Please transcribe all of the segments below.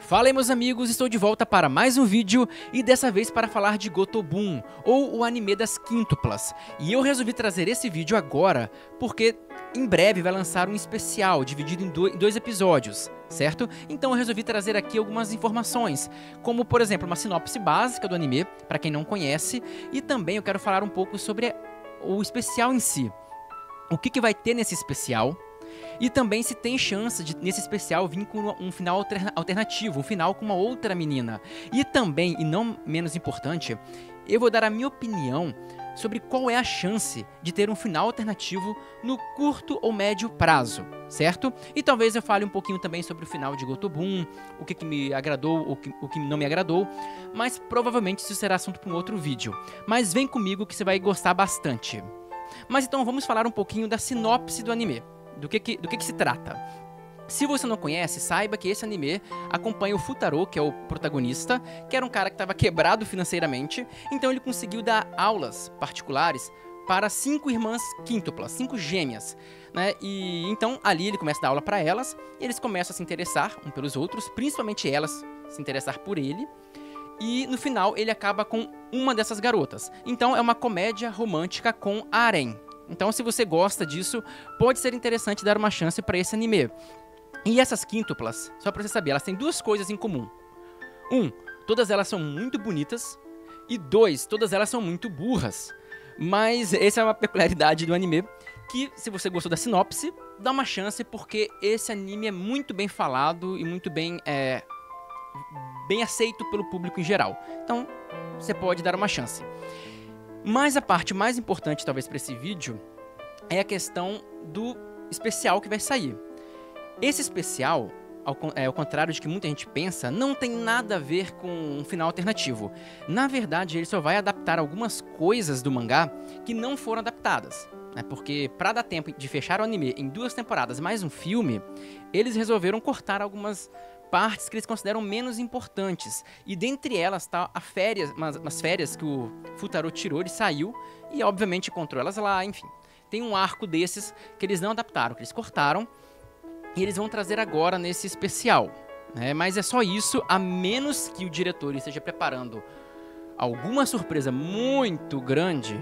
Fala aí, meus amigos, estou de volta para mais um vídeo e dessa vez para falar de Gotobun, ou o anime das quíntuplas. E eu resolvi trazer esse vídeo agora porque em breve vai lançar um especial dividido em dois episódios, certo? Então eu resolvi trazer aqui algumas informações, como por exemplo uma sinopse básica do anime, para quem não conhece, e também eu quero falar um pouco sobre o especial em si. O que vai ter nesse especial? E também se tem chance de, nesse especial, vir com um final alternativo, um final com uma outra menina. E também, e não menos importante, eu vou dar a minha opinião sobre qual é a chance de ter um final alternativo no curto ou médio prazo, certo? E talvez eu fale um pouquinho também sobre o final de Gotobun, o que me agradou, o que não me agradou, mas provavelmente isso será assunto para um outro vídeo. Mas vem comigo que você vai gostar bastante. Mas então vamos falar um pouquinho da sinopse do anime. Do que se trata? Se você não conhece, saiba que esse anime acompanha o Futaro, que é o protagonista, que era um cara que estava quebrado financeiramente, então ele conseguiu dar aulas particulares para 5 irmãs quíntuplas, 5 gêmeas, né? E então ali ele começa a dar aula para elas, e eles começam a se interessar um pelos outros, principalmente elas se interessar por ele, e no final ele acaba com uma dessas garotas. Então é uma comédia romântica com harém. Então, se você gosta disso, pode ser interessante dar uma chance para esse anime. E essas quíntuplas, só para você saber, elas têm duas coisas em comum. 1, todas elas são muito bonitas. E 2, todas elas são muito burras. Mas essa é uma peculiaridade do anime, que se você gostou da sinopse, dá uma chance, porque esse anime é muito bem falado e muito bem aceito pelo público em geral. Então, você pode dar uma chance. Mas a parte mais importante, talvez, para esse vídeo é a questão do especial que vai sair. Esse especial, ao contrário de que muita gente pensa, não tem nada a ver com um final alternativo. Na verdade, ele só vai adaptar algumas coisas do mangá que não foram adaptadas, né? Porque para dar tempo de fechar o anime em 2 temporadas mais um filme, eles resolveram cortar algumas partes que eles consideram menos importantes. E dentre elas tá a férias, umas férias que o Futaro tirou, ele saiu e obviamente encontrou elas lá, enfim. Tem um arco desses que eles não adaptaram, que eles cortaram, e eles vão trazer agora nesse especial, né? Mas é só isso, a menos que o diretor esteja preparando alguma surpresa muito grande,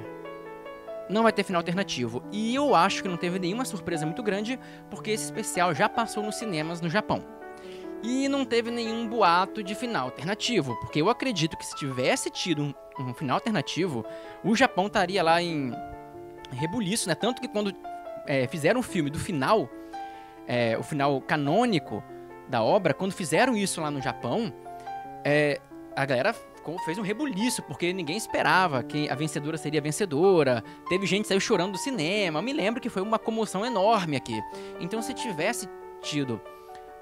não vai ter final alternativo. E eu acho que não teve nenhuma surpresa muito grande, porque esse especial já passou nos cinemas no Japão. E não teve nenhum boato de final alternativo, porque eu acredito que se tivesse tido um final alternativo, o Japão estaria lá em rebuliço, né? Tanto que quando fizeram o filme do final, o final canônico da obra, quando fizeram isso lá no Japão, a galera fez um rebuliço, porque ninguém esperava que a vencedora seria a vencedora. Teve gente que saiu chorando do cinema. Eu me lembro que foi uma comoção enorme aqui. Então, se tivesse tido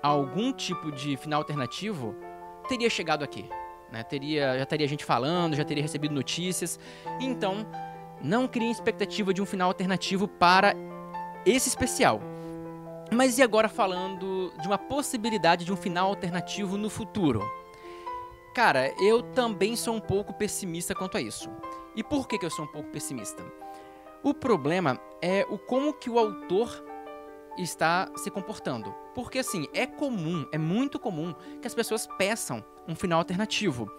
algum tipo de final alternativo, teria chegado aqui, né? Já teria gente falando, já teria recebido notícias. Então, não criem expectativa de um final alternativo para esse especial. Mas e agora falando de uma possibilidade de um final alternativo no futuro? Cara, eu também sou um pouco pessimista quanto a isso. E por que eu sou um pouco pessimista? O problema é como que o autor está se comportando. Porque assim, é muito comum que as pessoas peçam um final alternativo.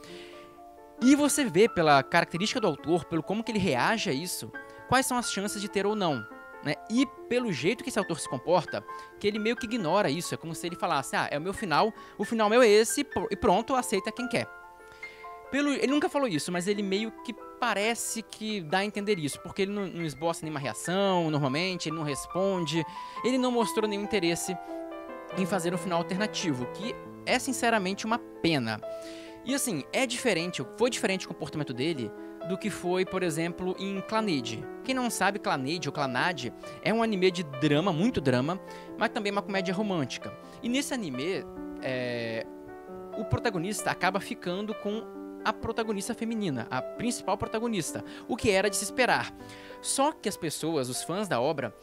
E você vê pela característica do autor, pelo como que ele reage a isso, quais são as chances de ter ou não, né? E pelo jeito que esse autor se comporta, que ele meio que ignora isso. É como se ele falasse, é o meu final, o final meu é esse, e pronto, aceita quem quer. Ele nunca falou isso, mas ele meio que parece que dá a entender isso, porque ele não esboça nenhuma reação, normalmente, ele não responde, ele não mostrou nenhum interesse em fazer um final alternativo, que é sinceramente uma pena. E assim, foi diferente o comportamento dele do que foi, por exemplo, em Clannad. Quem não sabe, Clannad ou Clannad é um anime de drama, muito drama, mas também uma comédia romântica. E nesse anime, o protagonista acaba ficando com a protagonista feminina, a principal protagonista, o que era de se esperar. Só que as pessoas, os fãs da obra,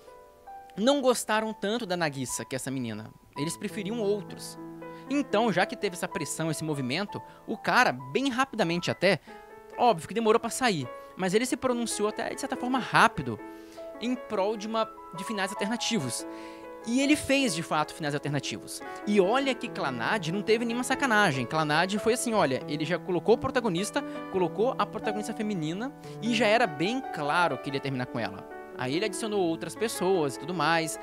não gostaram tanto da Nagisa, que é essa menina. Eles preferiam outros. Então, já que teve essa pressão, esse movimento, o cara, bem rapidamente até, óbvio que demorou pra sair, mas ele se pronunciou até de certa forma rápido, em prol de finais alternativos. E ele fez, de fato, finais alternativos. E olha que Clannad não teve nenhuma sacanagem. Clannad foi assim, olha, ele já colocou o protagonista, colocou a protagonista feminina e já era bem claro que ele ia terminar com ela. Aí ele adicionou outras pessoas e tudo mais.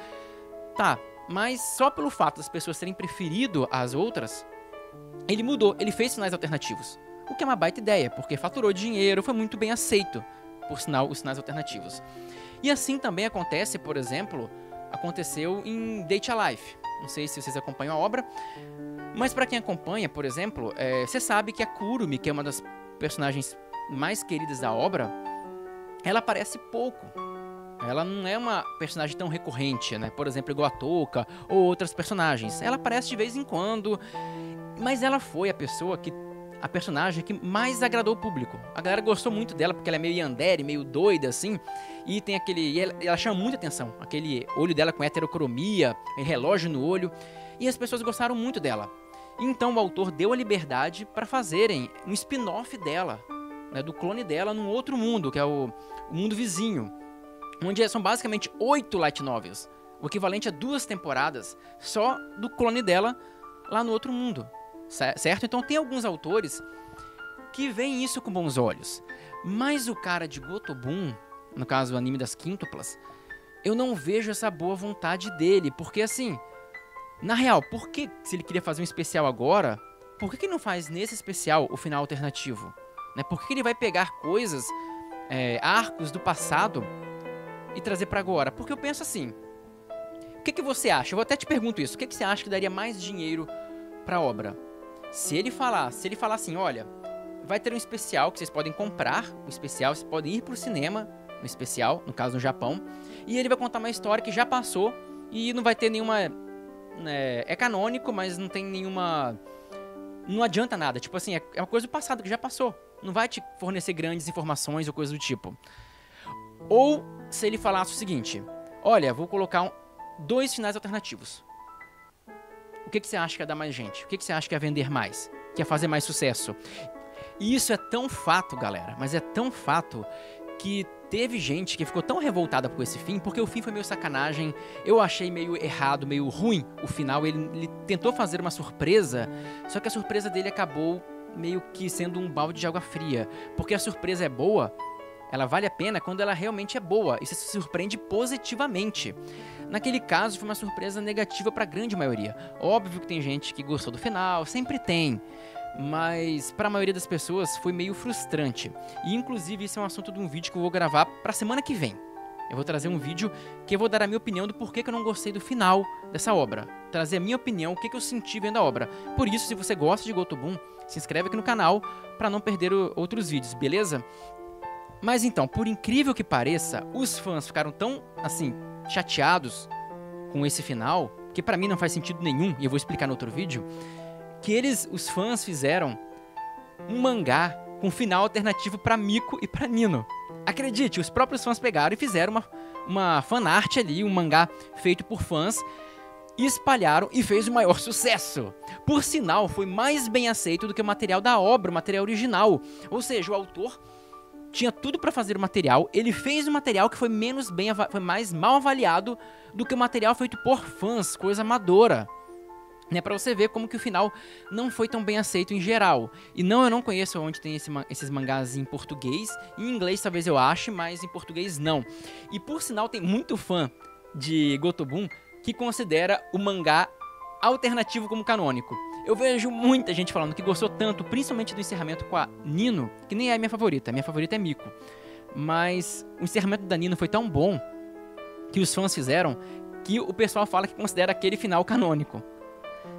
Tá, mas só pelo fato das pessoas terem preferido as outras, ele mudou, ele fez finais alternativos. O que é uma baita ideia, porque faturou dinheiro, foi muito bem aceito, por sinal, os finais alternativos. E assim também acontece, por exemplo, aconteceu em Date a Life. Não sei se vocês acompanham a obra, mas para quem acompanha, por exemplo, você sabe que a Kurumi, que é uma das personagens mais queridas da obra, ela aparece pouco. Ela não é uma personagem tão recorrente, né? Por exemplo, igual a Touka ou outras personagens. Ela aparece de vez em quando, mas ela foi a personagem que mais agradou o público. A galera gostou muito dela porque ela é meio yandere, meio doida assim, e tem ela chama muita atenção. Aquele olho dela com heterocromia, relógio no olho, e as pessoas gostaram muito dela. Então o autor deu a liberdade para fazerem um spin-off dela, né, do clone dela num outro mundo, que é o mundo vizinho, onde são basicamente 8 light novels, o equivalente a 2 temporadas só do clone dela lá no outro mundo, certo? Então tem alguns autores que veem isso com bons olhos, mas o cara de Gotobun, no caso o anime das quíntuplas, eu não vejo essa boa vontade dele, porque assim, na real, por que, se ele queria fazer um especial agora, por que não faz nesse especial o final alternativo? Né? Por que ele vai pegar coisas, arcos do passado e trazer pra agora? Porque eu penso assim, o que você acha? Eu até te pergunto isso, o que você acha que daria mais dinheiro pra obra? Se ele falar assim, olha, vai ter um especial que vocês podem comprar, o especial, vocês podem ir pro cinema, no especial, no caso no Japão, e ele vai contar uma história que já passou e não vai ter nenhuma... é canônico, mas não tem nenhuma... Não adianta nada, tipo assim, é uma coisa do passado que já passou, não vai te fornecer grandes informações ou coisa do tipo. Ou se ele falasse o seguinte, olha, vou colocar 2 finais alternativos. O que você acha que ia dar mais gente? O que você acha que ia vender mais? Que ia fazer mais sucesso? E isso é tão fato, galera, mas é tão fato que teve gente que ficou tão revoltada com esse fim, porque o fim foi meio sacanagem, eu achei meio errado, meio ruim o final, ele tentou fazer uma surpresa, só que a surpresa dele acabou meio que sendo um balde de água fria, porque a surpresa é boa, ela vale a pena quando ela realmente é boa e se surpreende positivamente. Naquele caso foi uma surpresa negativa para a grande maioria. Óbvio que tem gente que gostou do final, sempre tem, mas para a maioria das pessoas foi meio frustrante. E inclusive isso é um assunto de um vídeo que eu vou gravar para semana que vem. Eu vou trazer um vídeo que eu vou dar a minha opinião do porquê que eu não gostei do final dessa obra. Trazer a minha opinião, o que eu senti vendo a obra. Por isso, se você gosta de Gotobun, se inscreve aqui no canal para não perder outros vídeos, beleza? Mas então, por incrível que pareça, os fãs ficaram tão, assim, chateados com esse final, que pra mim não faz sentido nenhum, e eu vou explicar no outro vídeo, que os fãs fizeram um mangá com final alternativo pra Miko e pra Nino. Acredite, os próprios fãs pegaram e fizeram uma fanart ali, um mangá feito por fãs, e espalharam e fez o maior sucesso. Por sinal, foi mais bem aceito do que o material da obra, o material original. Ou seja, o autor tinha tudo pra fazer o material, ele fez um material que foi foi mais mal avaliado do que o material feito por fãs, coisa amadora. Né, pra você ver como que o final não foi tão bem aceito em geral. E não, eu não conheço onde tem esses mangás em português. Em inglês talvez eu ache, mas em português não. E por sinal tem muito fã de Gotobun que considera o mangá alternativo como canônico. Eu vejo muita gente falando que gostou tanto, principalmente do encerramento com a Nino, que nem é a minha favorita é Miko. Mas o encerramento da Nino foi tão bom que os fãs fizeram que o pessoal fala que considera aquele final canônico.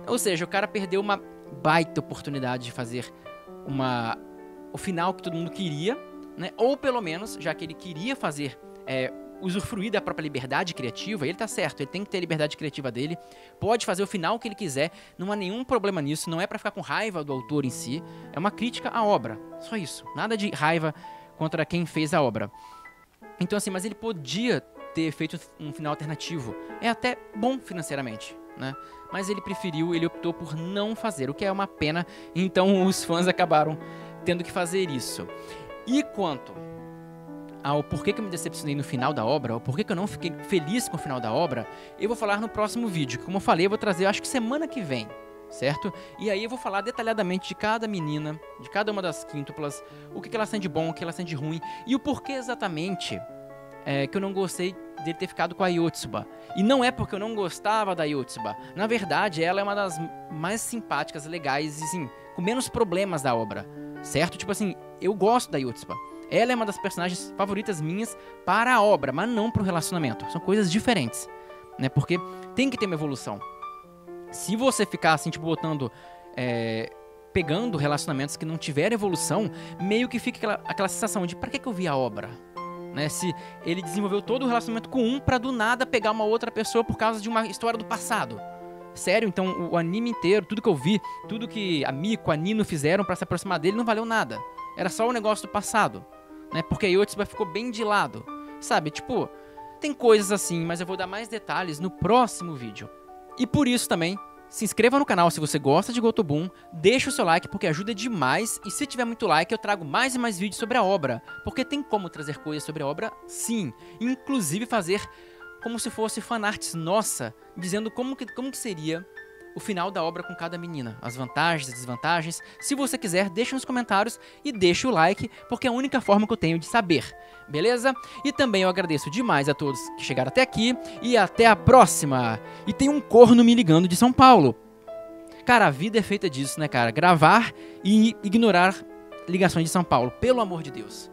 Ou seja, o cara perdeu uma baita oportunidade de fazer o final que todo mundo queria, né? Ou pelo menos, já que ele queria fazer, usufruir da própria liberdade criativa, ele tá certo, ele tem que ter a liberdade criativa dele, pode fazer o final que ele quiser, não há nenhum problema nisso, não é pra ficar com raiva do autor em si, é uma crítica à obra, só isso, nada de raiva contra quem fez a obra. Então assim, mas ele podia ter feito um final alternativo, é até bom financeiramente, né? Mas ele optou por não fazer, o que é uma pena, então os fãs acabaram tendo que fazer isso. E quanto ao porquê que eu me decepcionei no final da obra, ao porquê que eu não fiquei feliz com o final da obra, eu vou falar no próximo vídeo. Como eu falei, eu vou trazer, eu acho que semana que vem, certo? E aí eu vou falar detalhadamente de cada menina, de cada uma das quíntuplas, o que elas têm de bom, o que elas têm de ruim, e o porquê exatamente que eu não gostei de ter ficado com a Yotsuba. E não é porque eu não gostava da Yotsuba. Na verdade, ela é uma das mais simpáticas, legais e, assim, com menos problemas da obra, certo? Tipo assim, eu gosto da Yotsuba. Ela é uma das personagens favoritas minhas para a obra, mas não para o relacionamento. São coisas diferentes, né? Porque tem que ter uma evolução. Se você ficar assim, tipo, botando... pegando relacionamentos que não tiverem evolução, meio que fica aquela sensação de pra que eu vi a obra? Né? Se ele desenvolveu todo o relacionamento com um pra do nada pegar uma outra pessoa por causa de uma história do passado. Sério, então o anime inteiro, tudo que eu vi, tudo que a Miko, a Nino fizeram pra se aproximar dele não valeu nada. Era só o negócio do passado, né? Porque a Yotsuba ficou bem de lado, sabe? Tipo, tem coisas assim, mas eu vou dar mais detalhes no próximo vídeo. E por isso também, se inscreva no canal se você gosta de Gotobun, deixa o seu like porque ajuda demais, e se tiver muito like eu trago mais e mais vídeos sobre a obra, porque tem como trazer coisas sobre a obra, sim, inclusive fazer como se fosse fanarts nossa, dizendo como que seria o final da obra com cada menina, as vantagens, as desvantagens. Se você quiser, deixa nos comentários e deixa o like, porque é a única forma que eu tenho de saber, beleza? E também eu agradeço demais a todos que chegaram até aqui, e até a próxima! E tem um corno me ligando de São Paulo. Cara, a vida é feita disso, né, cara? Gravar e ignorar ligações de São Paulo, pelo amor de Deus.